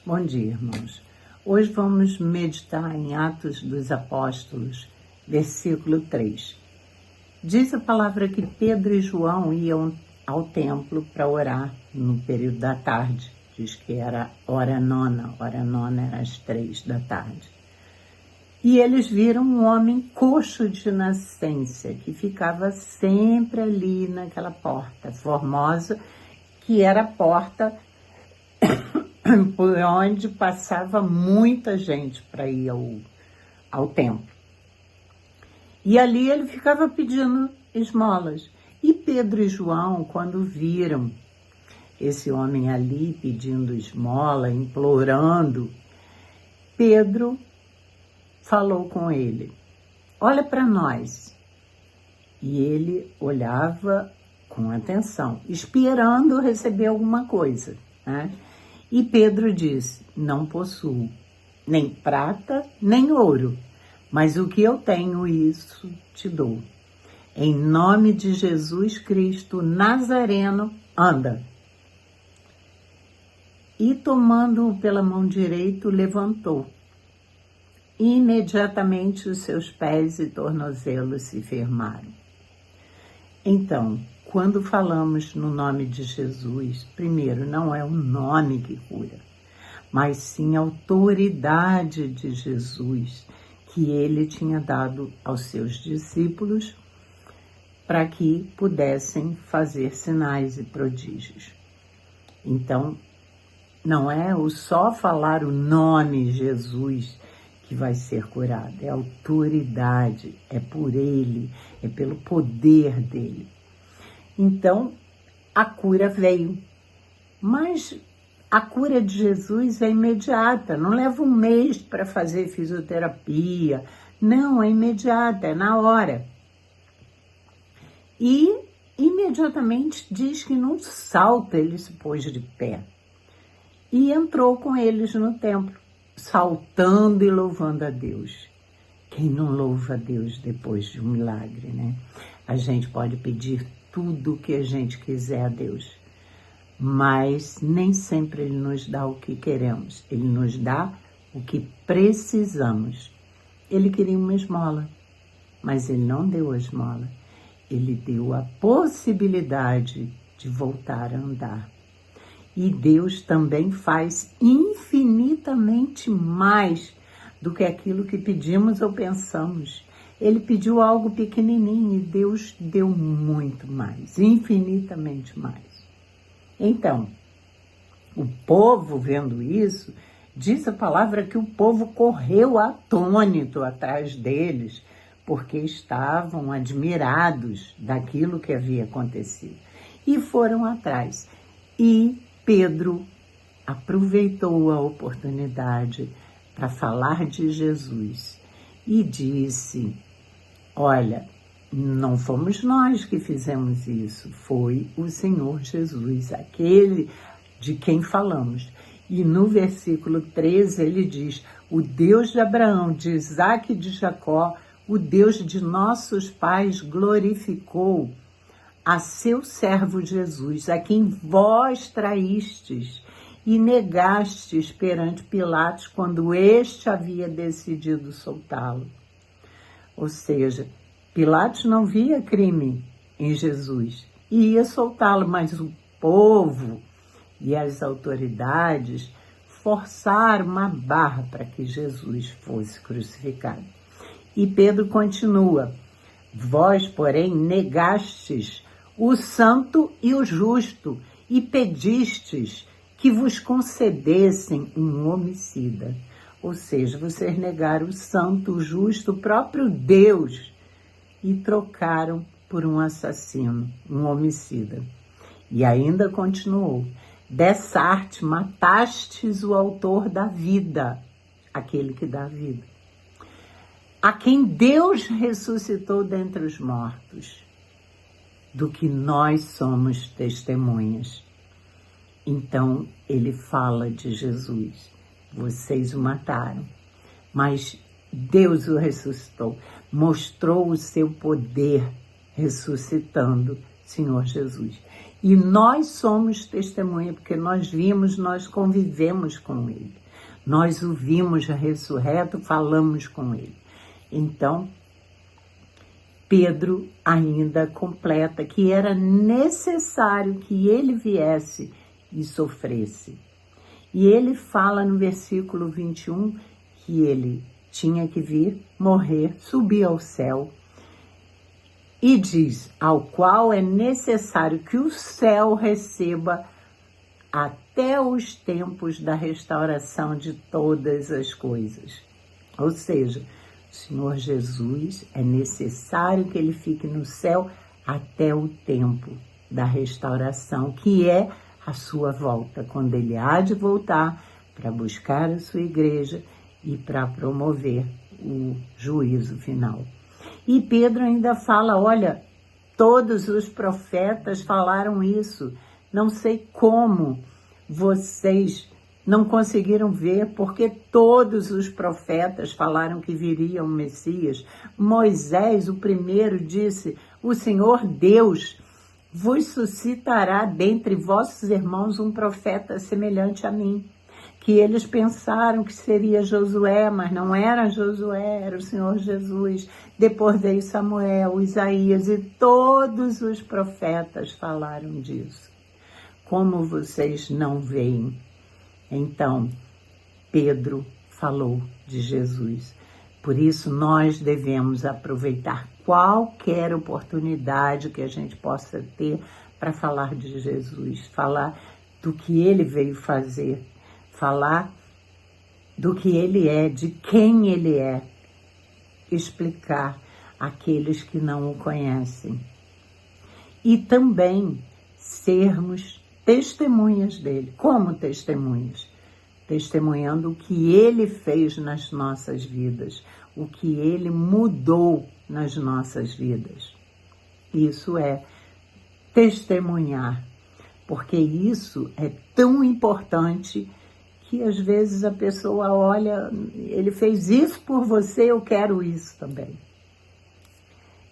Bom dia, irmãos. Hoje vamos meditar em Atos dos Apóstolos, versículo 3. Diz a palavra que Pedro e João iam ao templo para orar no período da tarde. Diz que era hora nona era às 3 da tarde. E eles viram um homem coxo de nascença, que ficava sempre ali naquela porta formosa, que era a porta por onde passava muita gente para ir ao templo. E ali ele ficava pedindo esmolas. E Pedro e João, quando viram esse homem ali pedindo esmola, implorando, Pedro falou com ele: olha para nós. E ele olhava com atenção, esperando receber alguma coisa, né? E Pedro disse: não possuo nem prata, nem ouro, mas o que eu tenho, isso te dou. Em nome de Jesus Cristo Nazareno, anda. E tomando-o pela mão direita, levantou. Imediatamente os seus pés e tornozelos se firmaram. Então, quando falamos no nome de Jesus, primeiro, não é o nome que cura, mas sim a autoridade de Jesus, que ele tinha dado aos seus discípulos para que pudessem fazer sinais e prodígios. Então, não é o só falar o nome Jesus que vai ser curado, é a autoridade, é por ele, é pelo poder dele. Então, a cura veio, mas a cura de Jesus é imediata, não leva um mês para fazer fisioterapia, não, é imediata, é na hora. E imediatamente diz que num salto ele se pôs de pé e entrou com eles no templo, saltando e louvando a Deus. Quem não louva a Deus depois de um milagre, né? A gente pode pedir tudo o que a gente quiser a Deus, mas nem sempre Ele nos dá o que queremos, Ele nos dá o que precisamos. Ele queria uma esmola, mas Ele não deu a esmola, Ele deu a possibilidade de voltar a andar. E Deus também faz infinitamente mais do que aquilo que pedimos ou pensamos. Ele pediu algo pequenininho e Deus deu muito mais, infinitamente mais. Então, o povo vendo isso, diz a palavra que o povo correu atônito atrás deles, porque estavam admirados daquilo que havia acontecido. E foram atrás. E Pedro aproveitou a oportunidade para falar de Jesus e disse: olha, não fomos nós que fizemos isso, foi o Senhor Jesus, aquele de quem falamos. E no versículo 13 ele diz: o Deus de Abraão, de Isaque e de Jacó, o Deus de nossos pais glorificou a seu servo Jesus, a quem vós traístes e negastes perante Pilatos quando este havia decidido soltá-lo. Ou seja, Pilatos não via crime em Jesus e ia soltá-lo, mas o povo e as autoridades forçaram uma barra para que Jesus fosse crucificado. E Pedro continua: vós, porém, negastes o santo e o justo, e pedistes que vos concedessem um homicida. Ou seja, vocês negaram o santo, o justo, o próprio Deus, e trocaram por um assassino, um homicida. E ainda continuou: dessa arte matastes o autor da vida, aquele que dá vida, a quem Deus ressuscitou dentre os mortos, do que nós somos testemunhas. Então ele fala de Jesus: vocês o mataram, mas Deus o ressuscitou, mostrou o seu poder ressuscitando Senhor Jesus. E nós somos testemunha, porque nós vimos, nós convivemos com ele. Nós o vimos ressurreto, falamos com ele. Então, Pedro ainda completa que era necessário que ele viesse e sofresse. E ele fala no versículo 21 que ele tinha que vir, morrer, subir ao céu. E diz, ao qual é necessário que o céu receba até os tempos da restauração de todas as coisas. Ou seja, o Senhor Jesus é necessário que ele fique no céu até o tempo da restauração, que é a sua volta, quando ele há de voltar para buscar a sua igreja e para promover o juízo final. E Pedro ainda fala, olha, todos os profetas falaram isso, não sei como vocês não conseguiram ver, porque todos os profetas falaram que viria o Messias. Moisés, o primeiro, disse, o Senhor Deus vos suscitará dentre vossos irmãos um profeta semelhante a mim. Que eles pensaram que seria Josué, mas não era Josué, era o Senhor Jesus. Depois veio Samuel, Isaías e todos os profetas falaram disso. Como vocês não veem? Então, Pedro falou de Jesus. Por isso, nós devemos aproveitar qualquer oportunidade que a gente possa ter para falar de Jesus, falar do que ele veio fazer, falar do que ele é, de quem ele é, explicar àqueles que não o conhecem. E também sermos testemunhas dele. Como testemunhas? Testemunhando o que ele fez nas nossas vidas, o que ele mudou nas nossas vidas. Isso é testemunhar, porque isso é tão importante que às vezes a pessoa olha, ele fez isso por você, eu quero isso também.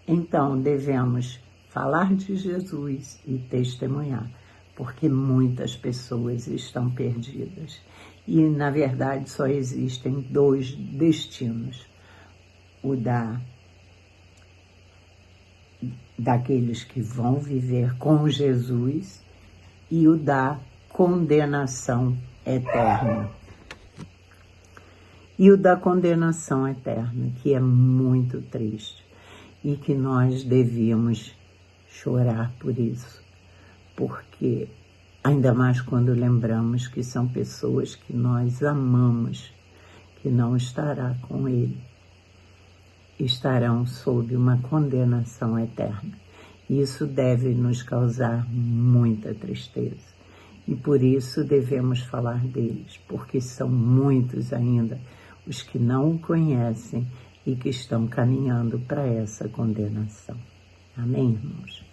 Então devemos falar de Jesus e testemunhar, porque muitas pessoas estão perdidas. E, na verdade, só existem dois destinos. O daqueles que vão viver com Jesus e o da condenação eterna. E o da condenação eterna, que é muito triste e que nós devíamos chorar por isso, porque ainda mais quando lembramos que são pessoas que nós amamos, que não estará com ele, estarão sob uma condenação eterna. Isso deve nos causar muita tristeza. E por isso devemos falar deles, porque são muitos ainda os que não o conhecem e que estão caminhando para essa condenação. Amém, irmãos?